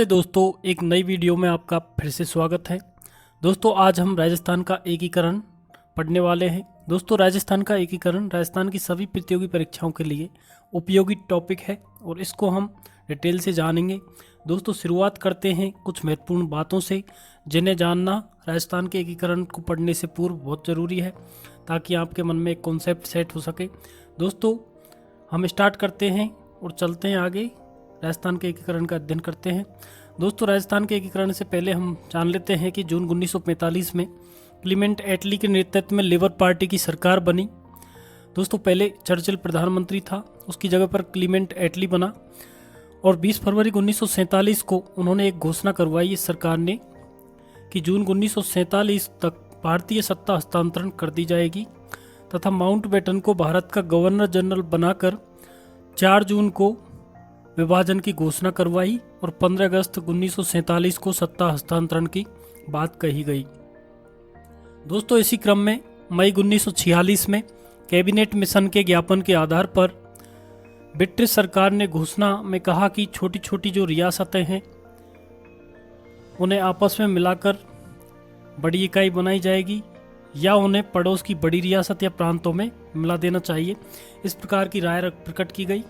नमस्ते दोस्तों, एक नई वीडियो में आपका फिर से स्वागत है। दोस्तों आज हम राजस्थान का एकीकरण पढ़ने वाले हैं। दोस्तों राजस्थान का एकीकरण राजस्थान की सभी प्रतियोगी परीक्षाओं के लिए उपयोगी टॉपिक है और इसको हम डिटेल से जानेंगे। दोस्तों शुरुआत करते हैं कुछ महत्वपूर्ण बातों से जिन्हें जानना राजस्थान के एकीकरण को पढ़ने से पूर्व बहुत ज़रूरी है ताकि आपके मन में एक कॉन्सेप्ट सेट हो सके। दोस्तों हम स्टार्ट करते हैं और चलते हैं आगे, राजस्थान के एकीकरण का अध्ययन करते हैं। दोस्तों राजस्थान के एकीकरण से पहले हम जान लेते हैं कि जून 1945 में क्लीमेंट एटली के नेतृत्व में लेबर पार्टी की सरकार बनी। दोस्तों पहले चर्चिल प्रधानमंत्री था, उसकी जगह पर क्लीमेंट एटली बना और 20 फरवरी 1947 को उन्होंने एक घोषणा करवाई इस सरकार ने कि जून 1947 तक भारतीय सत्ता हस्तांतरण कर दी जाएगी तथा माउंटबेटन को भारत का गवर्नर जनरल बनाकर 4 जून को विभाजन की घोषणा करवाई और 15 अगस्त 1947 को सत्ता हस्तांतरण की बात कही गई। दोस्तों इसी क्रम में मई 1946 में कैबिनेट मिशन के ज्ञापन के आधार पर ब्रिटिश सरकार ने घोषणा में कहा कि छोटी छोटी जो रियासतें हैं उन्हें आपस में मिलाकर बड़ी इकाई बनाई जाएगी या उन्हें पड़ोस की बड़ी रियासत या प्रांतों में मिला देना चाहिए। इस प्रकार की राय प्रकट की गई।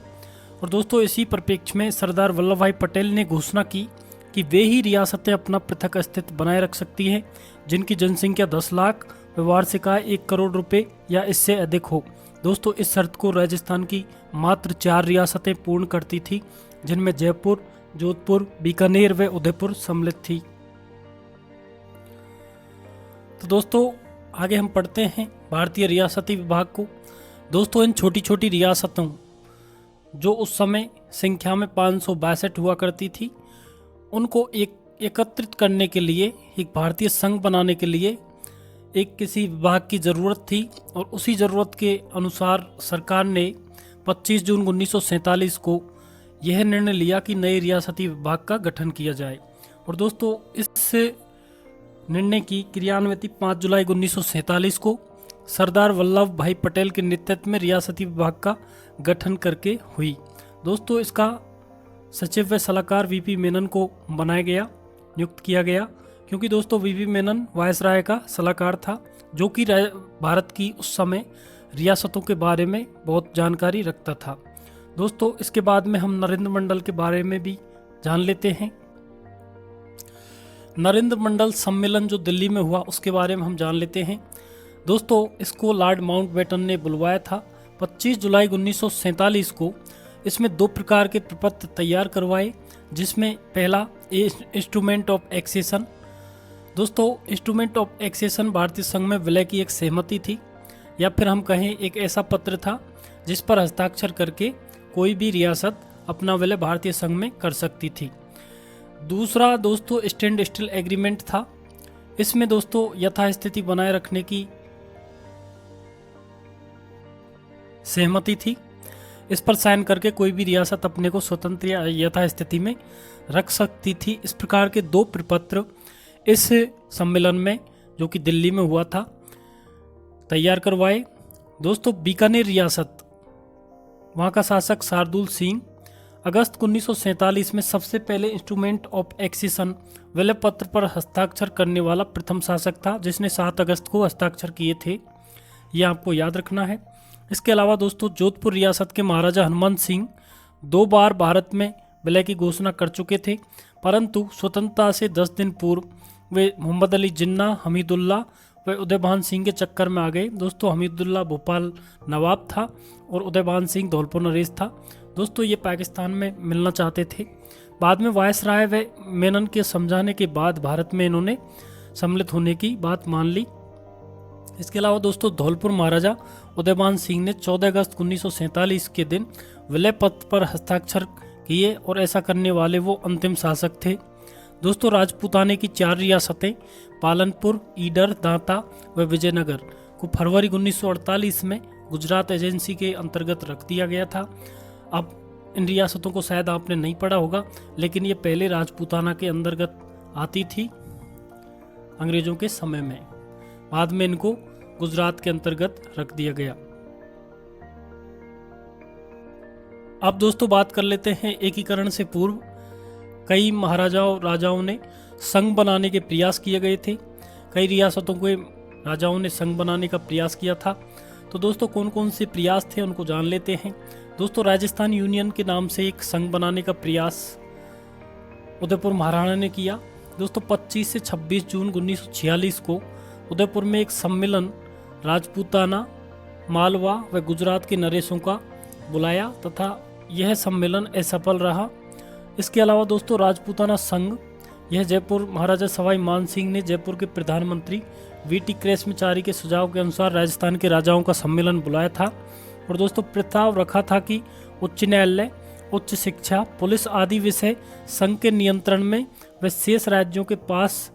और दोस्तों इसी परिप्रेक्ष्य में सरदार वल्लभ भाई पटेल ने घोषणा की कि वे ही रियासतें अपना पृथक अस्तित्व बनाए रख सकती हैं जिनकी जनसंख्या 10 लाख व वार्षिक आय 1 करोड़ रुपए या इससे अधिक हो। दोस्तों इस शर्त को राजस्थान की मात्र 4 रियासतें पूर्ण करती थी जिनमें जयपुर, जोधपुर, बीकानेर व उदयपुर सम्मिलित थी। तो दोस्तों आगे हम पढ़ते हैं भारतीय रियासती विभाग को। दोस्तों इन छोटी छोटी रियासतों जो उस समय संख्या में 562 हुआ करती थी उनको एकत्रित करने के लिए, एक भारतीय संघ बनाने के लिए एक किसी विभाग की ज़रूरत थी और उसी ज़रूरत के अनुसार सरकार ने 25 जून 1947 को यह निर्णय लिया कि नए रियासती विभाग का गठन किया जाए। और दोस्तों इस निर्णय की क्रियान्विति 5 जुलाई 1947 को सरदार वल्लभ भाई पटेल के नेतृत्व में रियासती विभाग का गठन करके हुई। दोस्तों इसका सचिव व सलाहकार वीपी मेनन को बनाया गया, नियुक्त किया गया, क्योंकि दोस्तों वीपी मेनन वायसराय का सलाहकार था जो कि भारत की उस समय रियासतों के बारे में बहुत जानकारी रखता था। दोस्तों इसके बाद में हम नरेंद्र मंडल के बारे में भी जान लेते हैं। नरेंद्र मंडल सम्मेलन जो दिल्ली में हुआ उसके बारे में हम जान लेते हैं। दोस्तों इसको लॉर्ड माउंटबेटन ने बुलवाया था 25 जुलाई 1947 को। इसमें 2 प्रकार के प्रपत्र तैयार करवाए, जिसमें पहला इंस्ट्रूमेंट ऑफ एक्सेशन। दोस्तों इंस्ट्रूमेंट ऑफ एक्सेशन भारतीय संघ में विलय की एक सहमति थी या फिर हम कहें एक ऐसा पत्र था जिस पर हस्ताक्षर करके कोई भी रियासत अपना विलय भारतीय संघ में कर सकती थी। दूसरा दोस्तों स्टैंड स्टिल एग्रीमेंट था। इसमें दोस्तों यथास्थिति बनाए रखने की सहमति थी। इस पर साइन करके कोई भी रियासत अपने को स्वतंत्र या यथास्थिति में रख सकती थी। इस प्रकार के 2 प्रपत्र इस सम्मेलन में जो कि दिल्ली में हुआ था तैयार करवाए। दोस्तों बीकानेर रियासत, वहाँ का शासक शार्दुल सिंह अगस्त 1947 में सबसे पहले इंस्ट्रूमेंट ऑफ एक्सेशन विलय पत्र पर हस्ताक्षर करने वाला प्रथम शासक था जिसने 7 अगस्त को हस्ताक्षर किए थे। यह आपको याद रखना है। इसके अलावा दोस्तों जोधपुर रियासत के महाराजा हनुमंत सिंह 2 बार भारत में विलय की घोषणा कर चुके थे, परंतु स्वतंत्रता से 10 दिन पूर्व वे मोहम्मद अली जिन्ना, हमीदुल्ला व उदयभान सिंह के चक्कर में आ गए। दोस्तों हमीदुल्ला भोपाल नवाब था और उदयभान सिंह धौलपुर नरेश था। दोस्तों ये पाकिस्तान में मिलना चाहते थे। बाद में वायसराय व मेनन के समझाने के बाद भारत में इन्होंने सम्मिलित होने की बात मान ली। इसके अलावा दोस्तों धौलपुर महाराजा उदयभान सिंह ने 14 अगस्त 1947 के दिन विलय पत्र पर हस्ताक्षर किए और ऐसा करने वाले वो अंतिम शासक थे। दोस्तों राजपूताने की 4 रियासतें पालनपुर, ईडर, दांता व विजयनगर को फरवरी 1948 में गुजरात एजेंसी के अंतर्गत रख दिया गया था। अब इन रियासतों को शायद आपने नहीं पढ़ा होगा, लेकिन ये पहले राजपूताना के अंतर्गत आती थी अंग्रेजों के समय में। बाद में इनको गुजरात के अंतर्गत रख दिया गया। अब दोस्तों बात कर लेते हैं एकीकरण से पूर्व कई महाराजाओं राजाओं ने संघ बनाने के प्रयास किए गए थे। कई रियासतों के राजाओं ने संघ बनाने का प्रयास किया था। तो दोस्तों कौन कौन से प्रयास थे उनको जान लेते हैं। दोस्तों राजस्थान यूनियन के नाम से एक संघ बनाने का प्रयास उदयपुर महाराणा ने किया। दोस्तों 25 से 26 जून 1946 को उदयपुर में एक सम्मेलन राजपूताना, मालवा व गुजरात के नरेशों का बुलाया तथा यह सम्मेलन असफल रहा। इसके अलावा दोस्तों राजपूताना संघ, यह जयपुर महाराजा सवाई मान सिंह ने जयपुर के प्रधानमंत्री वीटी कृष्णचारी के सुझाव के अनुसार राजस्थान के राजाओं का सम्मेलन बुलाया था और दोस्तों प्रस्ताव रखा था कि उच्च न्यायालय, उच्च शिक्षा, पुलिस आदि विषय संघ के नियंत्रण में व शेष राज्यों के पास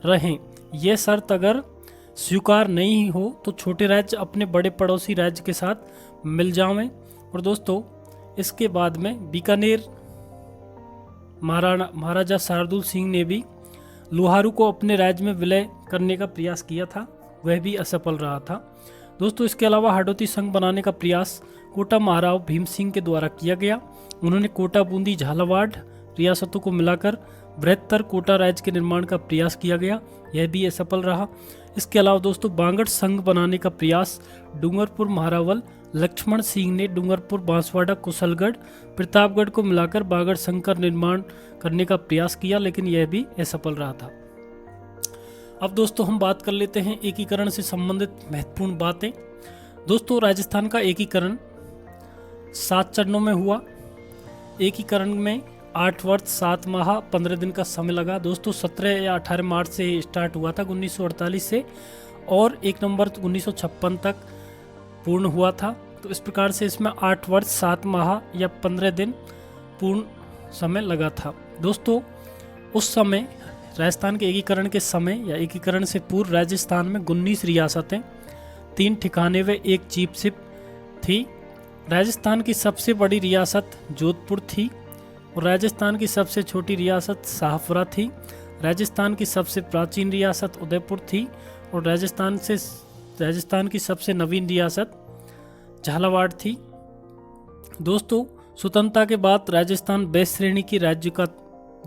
रहें। यह शर्त अगर स्वीकार नहीं हो तो छोटे राज्य अपने बड़े पड़ोसी राज्य के साथ मिल जावें। और दोस्तों इसके बाद में बीकानेर महाराजा शार्दुल सिंह ने भी लोहारू को अपने राज्य में विलय करने का प्रयास किया था, वह भी असफल रहा था। दोस्तों इसके अलावा हाड़ौती संघ बनाने का प्रयास कोटा महाराव भीम सिंह के द्वारा किया गया। उन्होंने कोटा, बूंदी, झालावाड़ रियासतों को मिलाकर बृहत्तर कोटा राज्य के निर्माण का प्रयास किया गया, यह भी असफल रहा। इसके अलावा दोस्तों बांगड़ संघ बनाने का प्रयास डूंगरपुर महारावल लक्ष्मण सिंह ने डूंगरपुर, बांसवाड़ा, कुशलगढ़, प्रतापगढ़ को मिलाकर बांगड़ संघ का निर्माण करने का प्रयास किया, लेकिन यह भी असफल रहा था। अब दोस्तों हम बात कर लेते हैं एकीकरण से संबंधित महत्वपूर्ण बातें। दोस्तों राजस्थान का एकीकरण 7 चरणों में हुआ। एकीकरण में 8 वर्ष 7 माह 15 दिन का समय लगा। दोस्तों 17 या 18 मार्च से स्टार्ट हुआ था 1948 से और 1 नवंबर 1956 तक पूर्ण हुआ था। तो इस प्रकार से इसमें 8 वर्ष 7 माह या 15 दिन पूर्ण समय लगा था। दोस्तों उस समय राजस्थान के एकीकरण के समय या एकीकरण से पूर्व राजस्थान में 19 रियासतें, 3 ठिकाने व 1 चीफशिप थी। राजस्थान की सबसे बड़ी रियासत जोधपुर थी और राजस्थान की सबसे छोटी रियासत शाहपुरा थी। राजस्थान की सबसे प्राचीन रियासत उदयपुर थी और राजस्थान की सबसे नवीन रियासत झालावाड़ थी। दोस्तों स्वतंत्रता के बाद राजस्थान बे श्रेणी की राज्य का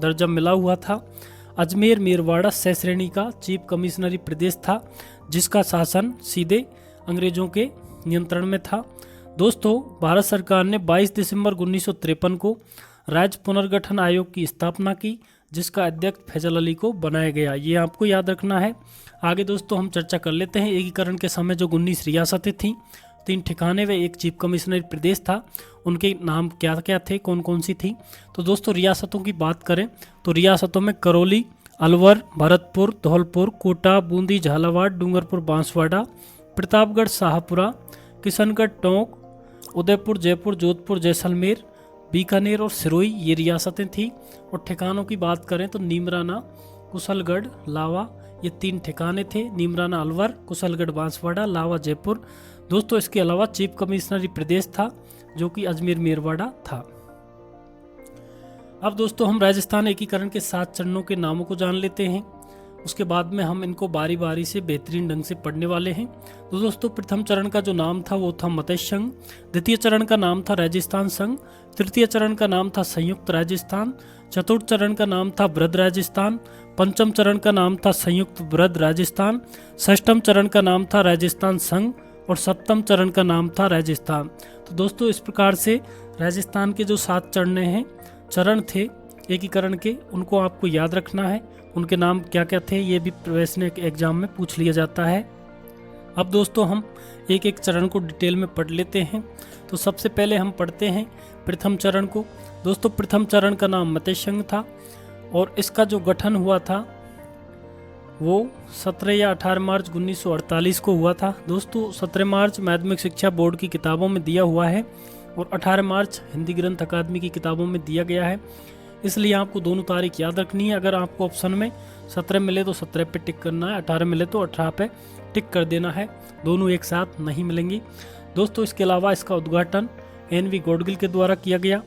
दर्जा मिला हुआ था। अजमेर मेरवाड़ा स श्रेणी का चीफ कमिश्नरी प्रदेश था, जिसका शासन सीधे अंग्रेजों के नियंत्रण में था। दोस्तों भारत सरकार ने 22 दिसंबर 1953 को राज्य पुनर्गठन आयोग की स्थापना की, जिसका अध्यक्ष फैजल अली को बनाया गया। ये आपको याद रखना है। आगे दोस्तों हम चर्चा कर लेते हैं एकीकरण के समय जो 19 रियासतें थीं, 3 ठिकाने व 1 चीफ कमिश्नरी प्रदेश था, उनके नाम क्या क्या थे, कौन कौन सी थी। तो दोस्तों रियासतों की बात करें तो रियासतों में करौली, अलवर, भरतपुर, धौलपुर, कोटा, बूंदी, झालावाड़, डूंगरपुर, बांसवाड़ा, प्रतापगढ़, शाहपुरा, किशनगढ़, टोंक, उदयपुर, जयपुर, जोधपुर, जैसलमेर, बीकानेर और सिरोही ये रियासतें थीं। और ठिकानों की बात करें तो नीमराना, कुशलगढ़, लावा ये 3 ठिकाने थे। नीमराना अलवर, कुशलगढ़ बांसवाड़ा, लावा जयपुर। दोस्तों इसके अलावा चीफ कमिश्नरी प्रदेश था जो कि अजमेर मेरवाड़ा था। अब दोस्तों हम राजस्थान एकीकरण के 7 चरणों के नामों को जान लेते हैं। उसके बाद में हम इनको बारी बारी से बेहतरीन ढंग से पढ़ने वाले हैं। तो दोस्तों प्रथम चरण का जो नाम था वो था मत्स्य संघ, द्वितीय चरण का नाम था राजस्थान संघ, तृतीय चरण का नाम था संयुक्त राजस्थान, चतुर्थ चरण का नाम था वृहद राजस्थान, पंचम चरण का नाम था संयुक्त वृहद राजस्थान, षष्ठम चरण का नाम था राजस्थान संघ और सप्तम चरण का नाम था राजस्थान। तो दोस्तों इस प्रकार से राजस्थान के जो 7 चरण थे एकीकरण के, उनको आपको याद रखना है। उनके नाम क्या क्या थे ये भी प्रवेश एग्जाम में पूछ लिया जाता है। अब दोस्तों हम एक एक चरण को डिटेल में पढ़ लेते हैं। तो सबसे पहले हम पढ़ते हैं प्रथम चरण को। दोस्तों प्रथम चरण का नाम मत्स्य संघ था और इसका जो गठन हुआ था वो 17 या 18 मार्च 1948 को हुआ था। दोस्तों 17 मार्च माध्यमिक शिक्षा बोर्ड की किताबों में दिया हुआ है और 18 मार्च हिंदी ग्रंथ अकादमी की किताबों में दिया गया है, इसलिए आपको दोनों तारीख याद रखनी है। अगर आपको ऑप्शन में 17 मिले तो 17 पे टिक करना है, 18 मिले तो 18 पे टिक कर देना है, दोनों एक साथ नहीं मिलेंगी। दोस्तों इसके अलावा इसका उद्घाटन NV गौडगिल के द्वारा किया गया।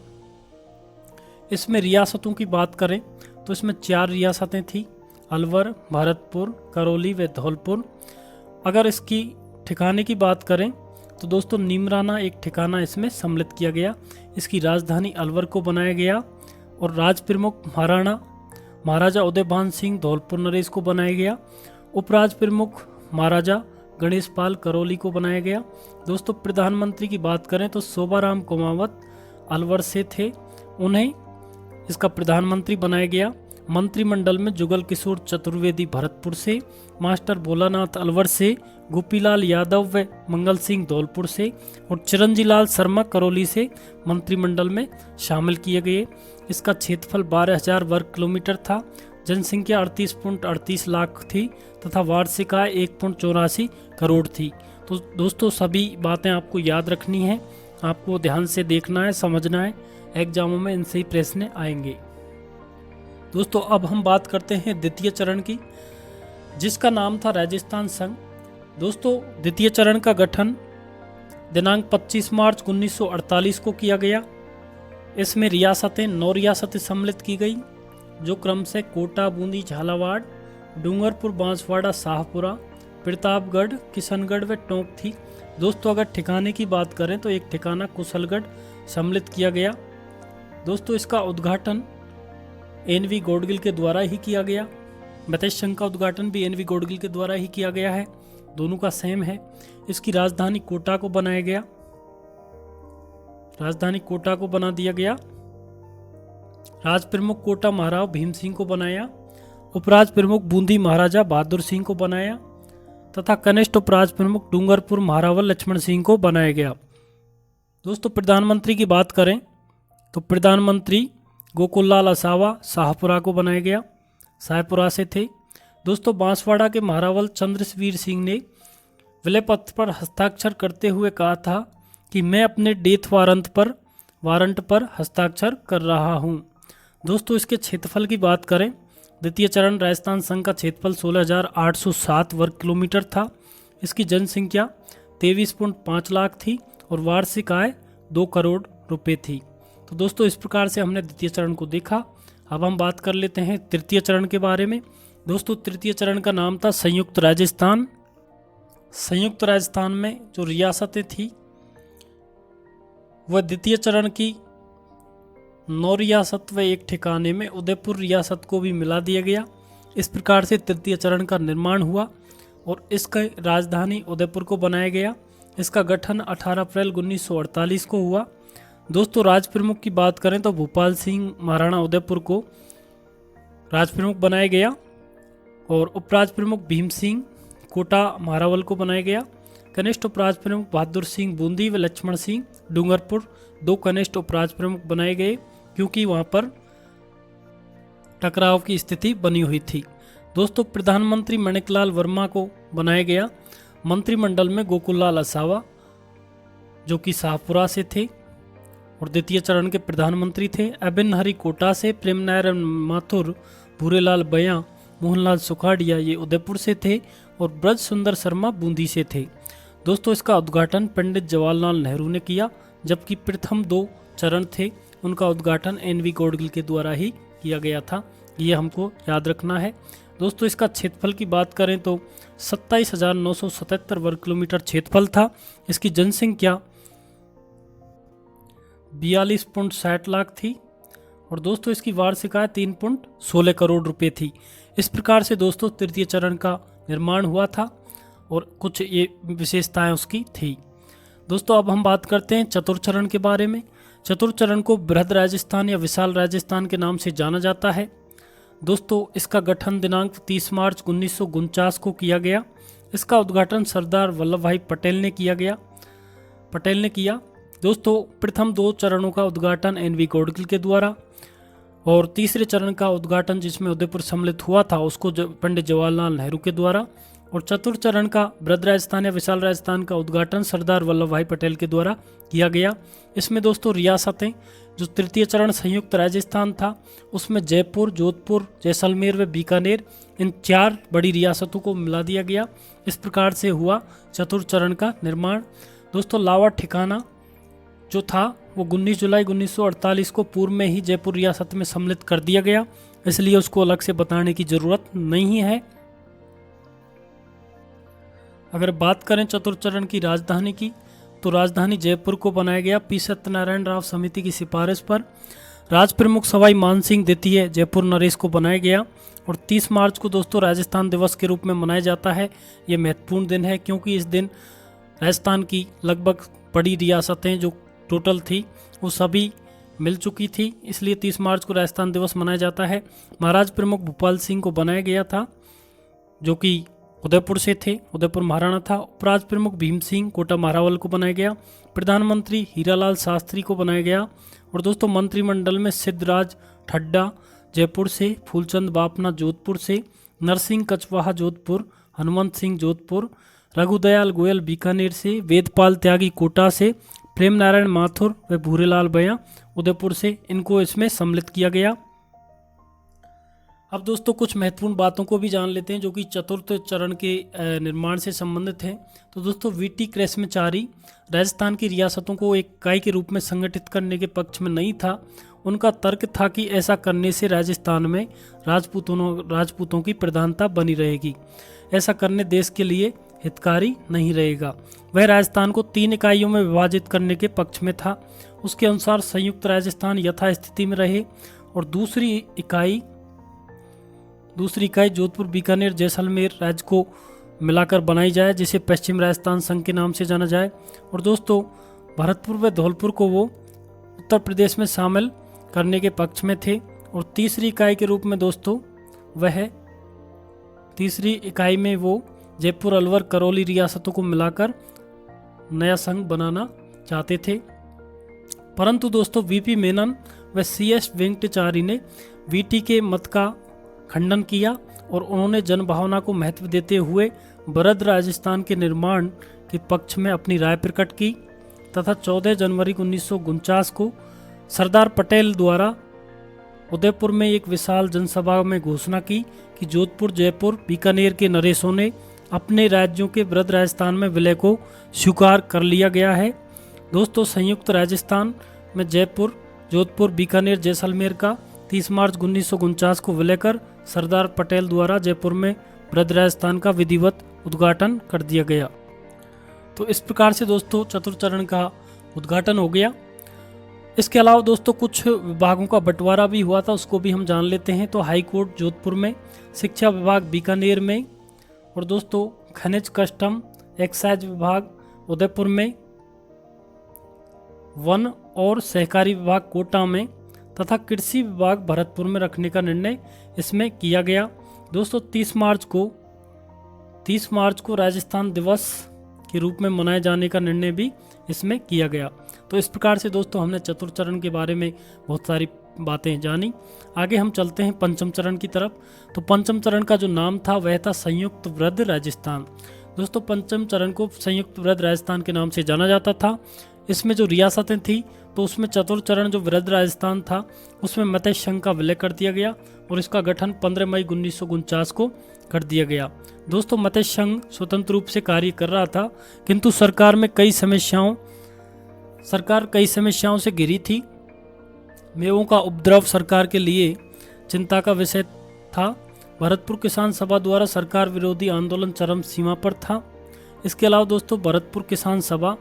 इसमें रियासतों की बात करें तो इसमें 4 रियासतें थी, अलवर, भरतपुर, करौली व धौलपुर। अगर इसकी ठिकाने की बात करें तो दोस्तों नीमराना एक ठिकाना इसमें सम्मिलित किया गया। इसकी राजधानी अलवर को बनाया गया और राज प्रमुख महाराजा उदयभान सिंह धौलपुर नरेश को बनाया गया। उपराज प्रमुख महाराजा गणेश पाल करौली को बनाया गया। दोस्तों प्रधानमंत्री की बात करें तो शोभाराम कुमावत अलवर से थे, उन्हें इसका प्रधानमंत्री बनाया गया। मंत्रिमंडल में जुगल किशोर चतुर्वेदी भरतपुर से, मास्टर भोलानाथ अलवर से, गोपीलाल यादव व मंगल सिंह धौलपुर से और चिरंजी लाल शर्मा करौली से मंत्रिमंडल में शामिल किए गए। इसका क्षेत्रफल 12,000 वर्ग किलोमीटर था। जनसंख्या 38.38 लाख थी तथा वार्षिक आय 1.84 करोड़ थी। तो दोस्तों सभी बातें आपको याद रखनी है, आपको ध्यान से देखना है, समझना है, एग्जामों में इनसे ही प्रश्न आएंगे। दोस्तों अब हम बात करते हैं द्वितीय चरण की, जिसका नाम था राजस्थान संघ। दोस्तों द्वितीय चरण का गठन दिनांक 25 मार्च 1948 को किया गया। इसमें रियासतें 9 रियासतें सम्मिलित की गई, जो क्रम से कोटा, बूंदी, झालावाड़, डूंगरपुर, बांसवाड़ा, शाहपुरा, प्रतापगढ़, किशनगढ़ व टोंक थी। दोस्तों अगर ठिकाने की बात करें तो एक ठिकाना कुशलगढ़ सम्मिलित किया गया। दोस्तों इसका उद्घाटन एन.वी. गौडगिल के द्वारा ही किया गया। मत्स्य संघ का उद्घाटन भी एन.वी. गौडगिल के द्वारा ही किया गया है, दोनों का सेम है। इसकी राजधानी कोटा को बनाया गया, राजधानी कोटा को बना दिया गया। राज प्रमुख कोटा महाराव भीम सिंह को बनाया। उपराज प्रमुख बूंदी महाराजा बहादुर सिंह को बनाया तथा कनिष्ठ उपराज प्रमुख डूंगरपुर महारावल लक्ष्मण सिंह को बनाया गया। दोस्तों प्रधानमंत्री की बात करें तो प्रधानमंत्री गोकुललाल असावा शाहपुरा को बनाया गया, शाहपुरा से थे। दोस्तों बांसवाड़ा के महारावल चंद्रवीर सिंह ने विलय पत्र पर हस्ताक्षर करते हुए कहा था कि मैं अपने डेथ वारंट पर हस्ताक्षर कर रहा हूं। दोस्तों इसके क्षेत्रफल की बात करें, द्वितीय चरण राजस्थान संघ का क्षेत्रफल 16,807 वर्ग किलोमीटर था। इसकी जनसंख्या 23.5 लाख थी और वार्षिक आय 2 करोड़ रुपए थी। तो दोस्तों इस प्रकार से हमने द्वितीय चरण को देखा। अब हम बात कर लेते हैं तृतीय चरण के बारे में। दोस्तों तृतीय चरण का नाम था संयुक्त राजस्थान। संयुक्त राजस्थान में जो रियासतें थी वह द्वितीय चरण की 9 रियासत व एक ठिकाने में उदयपुर रियासत को भी मिला दिया गया। इस प्रकार से तृतीय चरण का निर्माण हुआ और इसका राजधानी उदयपुर को बनाया गया। इसका गठन 18 अप्रैल 1948 को हुआ। दोस्तों राज प्रमुख की बात करें तो भूपाल सिंह महाराणा उदयपुर को राज प्रमुख बनाया गया और उपराज प्रमुख भीम सिंह कोटा महारावल को बनाया गया। कनिष्ठ उपराज प्रमुख बहादुर सिंह बूंदी व लक्ष्मण सिंह डूंगरपुर 2 कनिष्ठ उपराज प्रमुख बनाए गए, क्योंकि वहां पर टकराव की स्थिति बनी हुई थी। दोस्तों प्रधानमंत्री माणिकलाल वर्मा को बनाया गया। मंत्रिमंडल में गोकुललाल असावा जो कि शाहपुरा से थे और द्वितीय चरण के प्रधानमंत्री थे। अबिन हरि कोटा से, प्रेम नारायण माथुर, भूरेलाल बयां, मोहनलाल सुखाड़िया ये उदयपुर से थे और ब्रज सुंदर शर्मा बूंदी से थे। दोस्तों इसका उद्घाटन पंडित जवाहरलाल नेहरू ने किया, जबकि प्रथम 2 चरण थे उनका उद्घाटन एन.वी. गौडगिल के द्वारा ही किया गया था। ये हमको याद रखना है। दोस्तों इसका क्षेत्रफल की बात करें तो 27,977 वर्ग किलोमीटर क्षेत्रफल था। इसकी जनसंख्या 42.60 लाख थी और दोस्तों इसकी वार्षिक आय 3.16 करोड़ रुपए थी। इस प्रकार से दोस्तों तृतीय चरण का निर्माण हुआ था और कुछ ये विशेषताएं उसकी थी। दोस्तों अब हम बात करते हैं चतुर्थ चरण के बारे में। चतुर्थ चरण को बृहद राजस्थान या विशाल राजस्थान के नाम से जाना जाता है। दोस्तों इसका गठन दिनांक 30 मार्च 1949 को किया गया। इसका उद्घाटन सरदार वल्लभ भाई पटेल ने किया। दोस्तों प्रथम 2 चरणों का उद्घाटन एन.वी. गौडगिल के द्वारा और तीसरे चरण का उद्घाटन जिसमें उदयपुर सम्मिलित हुआ था उसको पंडित जवाहरलाल नेहरू के द्वारा और चतुर्थ चरण का बृहद राजस्थान या विशाल राजस्थान का उद्घाटन सरदार वल्लभ भाई पटेल के द्वारा किया गया। इसमें दोस्तों रियासतें, जो तृतीय चरण संयुक्त राजस्थान था उसमें जयपुर, जोधपुर, जैसलमेर व बीकानेर, इन 4 बड़ी रियासतों को मिला दिया गया। इस प्रकार से हुआ चतुर्थ चरण का निर्माण। दोस्तों लावा ठिकाना जो था वो 19 जुलाई 1948 को पूर्व में ही जयपुर रियासत में सम्मिलित कर दिया गया, इसलिए उसको अलग से बताने की जरूरत नहीं है। अगर बात करें चतुर्थ चरण की राजधानी की तो राजधानी जयपुर को बनाया गया पी सत्यनारायण राव समिति की सिफारिश पर। राज प्रमुख सवाई मानसिंह द्वितीय जयपुर नरेश को बनाया गया। और 30 मार्च को दोस्तों राजस्थान दिवस के रूप में मनाया जाता है। ये महत्वपूर्ण दिन है क्योंकि इस दिन राजस्थान की लगभग बड़ी रियासतें जो टोटल थी वो सभी मिल चुकी थी, इसलिए 30 मार्च को राजस्थान दिवस मनाया जाता है। महाराज प्रमुख भूपाल सिंह को बनाया गया था जो कि उदयपुर से थे, उदयपुर महाराणा था। उपराज प्रमुख भीम सिंह कोटा महारावल को बनाया गया। प्रधानमंत्री हीरालाल शास्त्री को बनाया गया। और दोस्तों मंत्रिमंडल में सिद्धराज ठड्डा जयपुर से, फूलचंद बापना जोधपुर से, नरसिंह कछवाहा जोधपुर, हनुमंत सिंह जोधपुर, रघुदयाल गोयल बीकानेर से, वेदपाल त्यागी कोटा से, प्रेम नारायण माथुर व भूरेलाल बया उदयपुर से, इनको इसमें सम्मिलित किया गया। अब दोस्तों कुछ महत्वपूर्ण बातों को भी जान लेते हैं जो कि चतुर्थ चरण के निर्माण से संबंधित है। तो दोस्तों वीटी क्रेस्मचारी राजस्थान की रियासतों को एक इकाई के रूप में संगठित करने के पक्ष में नहीं था। उनका तर्क था कि ऐसा करने से राजस्थान में राजपूतों की प्रधानता बनी रहेगी। ऐसा करने देश के लिए हितकारी नहीं रहेगा। वह राजस्थान को 3 इकाइयों में विभाजित करने के पक्ष में था। उसके अनुसार संयुक्त राजस्थान यथास्थिति में रहे और दूसरी इकाई जोधपुर बीकानेर जैसलमेर राज्य को मिलाकर बनाई जाए, जिसे पश्चिम राजस्थान संघ के नाम से जाना जाए। और दोस्तों भरतपुर व धौलपुर को वो उत्तर प्रदेश में शामिल करने के पक्ष में थे। और तीसरी इकाई में वो जयपुर अलवर करौली रियासतों को मिलाकर नया संघ बनाना चाहते थे। परंतु दोस्तों वीपी मेनन व सीएस वेंकटाचारी ने वीटी के मत का खंडन किया और उन्होंने जनभावना को महत्व देते हुए बृहद राजस्थान के निर्माण के पक्ष में अपनी राय प्रकट की तथा 14 जनवरी 1949 को सरदार पटेल द्वारा उदयपुर में एक विशाल जनसभा में घोषणा की कि जोधपुर जयपुर बीकानेर के नरेशों ने अपने राज्यों के बृहद राजस्थान में विलय को स्वीकार कर लिया गया है। दोस्तों संयुक्त राजस्थान में जयपुर जोधपुर बीकानेर जैसलमेर का 30 मार्च 1949 को विलय कर सरदार पटेल द्वारा जयपुर में बृहद राजस्थान का विधिवत उद्घाटन कर दिया गया। तो इस प्रकार से दोस्तों चतुर्थ चरण का उद्घाटन हो गया। इसके अलावा दोस्तों कुछ विभागों का बंटवारा भी हुआ था, उसको भी हम जान लेते हैं। तो हाई कोर्ट जोधपुर में, शिक्षा विभाग बीकानेर में, और दोस्तों खनिज कस्टम एक्साइज विभाग उदयपुर में, वन और सहकारी विभाग कोटा में तथा कृषि विभाग भरतपुर में रखने का निर्णय इसमें किया गया। दोस्तों 30 मार्च को राजस्थान दिवस के रूप में मनाए जाने का निर्णय भी इसमें किया गया। तो इस प्रकार से दोस्तों हमने चतुर्थ चरण के बारे में बहुत सारी बातें जानी। आगे हम चलते हैं पंचम चरण की तरफ। तो पंचम चरण का जो नाम था वह था संयुक्त वृहद राजस्थान। दोस्तों पंचम चरण को संयुक्त वृहद राजस्थान के नाम से जाना जाता था। इसमें जो रियासतें थी तो उसमें चतुर्थ चरण जो वृहद राजस्थान था उसमें मत्स्य संघ का विलय कर दिया गया और इसका गठन 15 मई 1949 को कर दिया गया। दोस्तों मत्स्य संघ स्वतंत्र रूप से कार्य कर रहा था, किंतु सरकार कई समस्याओं से घिरी थी। मेवों का उपद्रव सरकार के लिए चिंता का विषय था। भरतपुर किसान सभा द्वारा सरकार विरोधी आंदोलन चरम सीमा पर था। इसके अलावा दोस्तों भरतपुर किसान सभा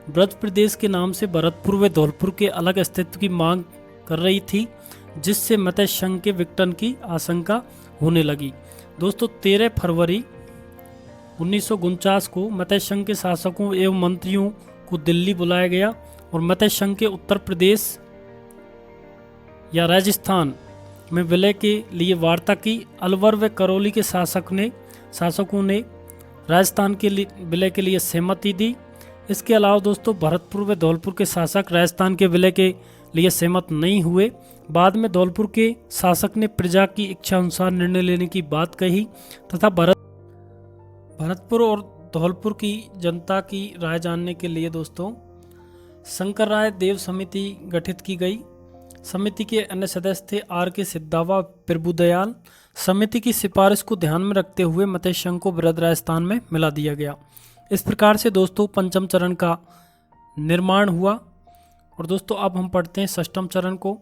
ब्रज प्रदेश के नाम से भरतपुर व धौलपुर के अलग अस्तित्व की मांग कर रही थी, जिससे मत्स्य संघ के विघटन की आशंका होने लगी। दोस्तों 13 फरवरी 1949 को मत्स्य संघ के शासकों एवं मंत्रियों को दिल्ली बुलाया गया और मत्स्य संघ के उत्तर प्रदेश या राजस्थान में विलय के लिए वार्ता की। अलवर व करौली के शासकों ने राजस्थान के विलय के लिए सहमति दी। इसके अलावा दोस्तों भरतपुर व धौलपुर के शासक राजस्थान के विलय के लिए सहमत नहीं हुए। बाद में धौलपुर के शासक ने प्रजा की इच्छा अनुसार निर्णय लेने की बात कही तथा भरतपुर और धौलपुर की जनता की राय जानने के लिए दोस्तों शंकर राय देव समिति गठित की गई। समिति के अन्य सदस्य थे आर के सिद्धावा, प्रभुदयाल। समिति की सिफारिश को ध्यान में रखते हुए मत्स्य संघ को बृहद राजस्थान में मिला दिया गया। इस प्रकार से दोस्तों पंचम चरण का निर्माण हुआ। और दोस्तों अब हम पढ़ते हैं षष्ठम चरण को।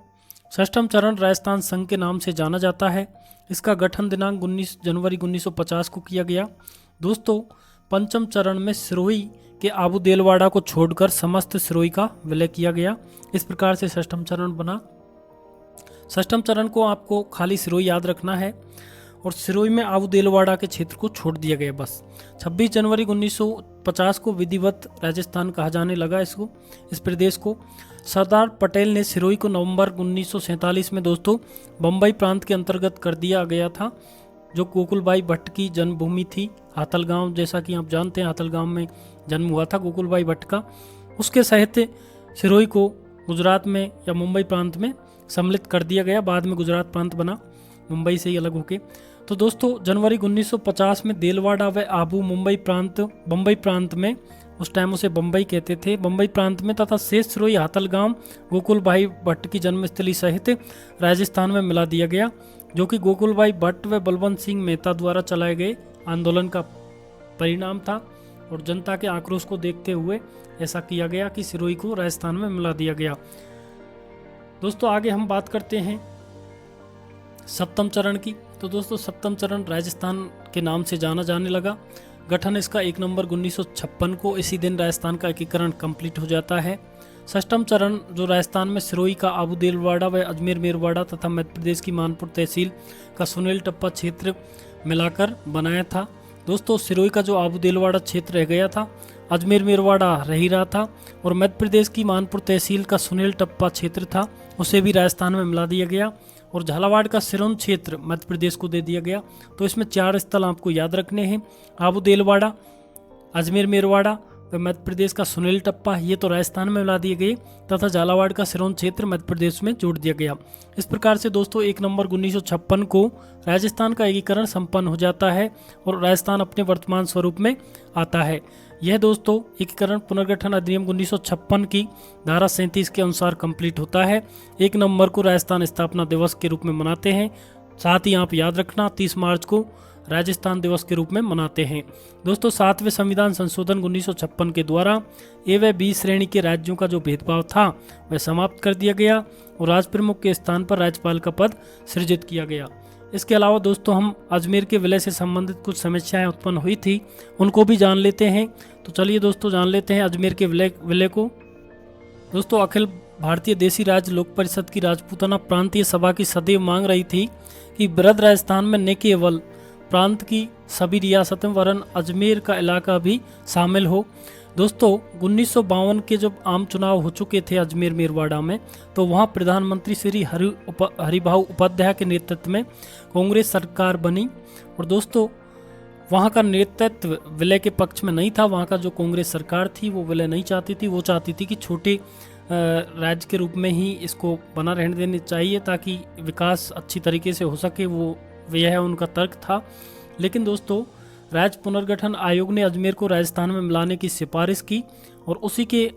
षष्ठम चरण राजस्थान संघ के नाम से जाना जाता है। इसका गठन दिनांक 19 जनवरी 1950 को किया गया। दोस्तों पंचम चरण में सिरोही के आबू देलवाड़ा को छोड़कर समस्त सिरोही का विलय किया गया। इस प्रकार से षष्ठम चरण बना। षष्ठम चरण को आपको खाली सिरोही याद रखना है और सिरोही में आबू देलवाड़ा के क्षेत्र को छोड़ दिया गया बस। 26 जनवरी 1950 को विधिवत राजस्थान कहा जाने लगा इस प्रदेश को। सरदार पटेल ने सिरोही को नवंबर 1947 में दोस्तों बम्बई प्रांत के अंतर्गत कर दिया गया था, जो गोकुलबाई भट्ट की जन्मभूमि थी। हाथलगांव, जैसा कि आप जानते हैं, हाथलगांव में जन्म हुआ था गोकुलबाई भट्ट का। उसके सहित सिरोही को गुजरात में या मुंबई प्रांत में सम्मिलित कर दिया गया। बाद में गुजरात प्रांत बना मुंबई से ही अलग होके। तो दोस्तों जनवरी 1950 में देलवाड़ा व आबू बम्बई प्रांत में, उस टाइम उसे बम्बई कहते थे, बम्बई प्रांत में तथा शेष सिरोही हाथलगांव गोकुलबाई भट्ट की जन्मस्थली सहित राजस्थान में मिला दिया गया, जो कि गोकुलबाई भट्ट व बलवंत सिंह मेहता द्वारा चलाए गए आंदोलन का परिणाम था। और जनता के आक्रोश को देखते हुए ऐसा किया गया कि सिरोही को राजस्थान में मिला दिया गया। दोस्तों आगे हम बात करते हैं सप्तम चरण की। तो दोस्तों सप्तम चरण राजस्थान के नाम से जाना जाने लगा। गठन इसका 1 नवंबर 1956 को, इसी दिन राजस्थान का एकीकरण कंप्लीट हो जाता है। षष्ठम चरण जो राजस्थान में सिरोही का आबू देलवाड़ा व अजमेर मेरवाड़ा तथा मध्य प्रदेश की मानपुर तहसील का सुनील टप्पा क्षेत्र मिलाकर बनाया था। दोस्तों सिरोही का जो आबू देलवाड़ा क्षेत्र रह गया था, अजमेर मेरवाड़ा रह ही रहा था, और मध्य प्रदेश की मानपुर तहसील का सुनील टप्पा क्षेत्र था, उसे भी राजस्थान में मिला दिया गया। और झालावाड़ का सिरोंज क्षेत्र मध्य प्रदेश को दे दिया गया। तो इसमें 4 स्थल आपको याद रखने हैं, आबू देलवाड़ा, अजमेर मेरवाड़ा व मध्य प्रदेश का सुनील टप्पा, ये तो राजस्थान में मिला दिए गए, तथा झालावाड़ का सिरोंज क्षेत्र मध्य प्रदेश में जोड़ दिया गया। इस प्रकार से दोस्तों 1 नवंबर 1956 को राजस्थान का एकीकरण संपन्न हो जाता है और राजस्थान अपने वर्तमान स्वरूप में आता है। यह दोस्तों एकीकरण पुनर्गठन अधिनियम 1956 की धारा 37 के अनुसार कंप्लीट होता है। 1 नवंबर को राजस्थान स्थापना दिवस के रूप में मनाते हैं। साथ ही आप याद रखना 30 मार्च को राजस्थान दिवस के रूप में मनाते हैं। दोस्तों 7वें संविधान संशोधन 1956 के द्वारा ए व बी श्रेणी के राज्यों का जो भेदभाव था वह समाप्त कर दिया गया और राज प्रमुख के स्थान पर राज्यपाल का पद सृजित किया गया। इसके अलावा दोस्तों हम अजमेर के विलय से संबंधित कुछ समस्याएं उत्पन्न हुई थी, उनको भी जान लेते हैं। तो चलिए दोस्तों जान लेते हैं अजमेर के विलय को। दोस्तों अखिल भारतीय देसी राज्य लोक परिषद की राजपूताना प्रांतीय सभा की सदैव मांग रही थी कि वृहद राजस्थान में न केवल प्रांत की सभी रियासतें वरन अजमेर का इलाका भी शामिल हो। दोस्तों 1952 के जब आम चुनाव हो चुके थे अजमेर मेरवाड़ा में, तो वहां प्रधानमंत्री श्री हरिभाऊ उपाध्याय के नेतृत्व में कांग्रेस सरकार बनी। और दोस्तों वहां का नेतृत्व विलय के पक्ष में नहीं था। वहां का जो कांग्रेस सरकार थी वो विलय नहीं चाहती थी, वो चाहती थी कि छोटे राज्य के रूप में ही इसको बना रहने देने चाहिए ताकि विकास अच्छी तरीके से हो सके, वो यह उनका तर्क था। लेकिन दोस्तों राज्य पुनर्गठन आयोग ने अजमेर को राजस्थान में मिलाने की सिफारिश की और उसी के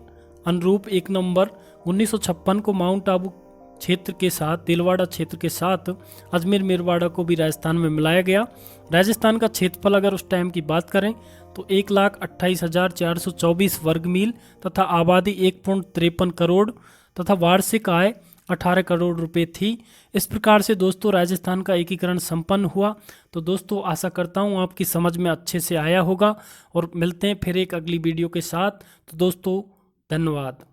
अनुरूप 1 नवंबर 1956 को माउंट आबू क्षेत्र के साथ, देलवाड़ा क्षेत्र के साथ अजमेर मेरवाड़ा को भी राजस्थान में मिलाया गया। राजस्थान का क्षेत्रफल अगर उस टाइम की बात करें तो 1,28,424 वर्ग मील तथा आबादी 1.53 करोड़ तथा वार्षिक आय 18 करोड़ रुपए थी। इस प्रकार से दोस्तों राजस्थान का एकीकरण संपन्न हुआ। तो दोस्तों आशा करता हूँ आपकी समझ में अच्छे से आया होगा और मिलते हैं फिर एक अगली वीडियो के साथ। तो दोस्तों धन्यवाद।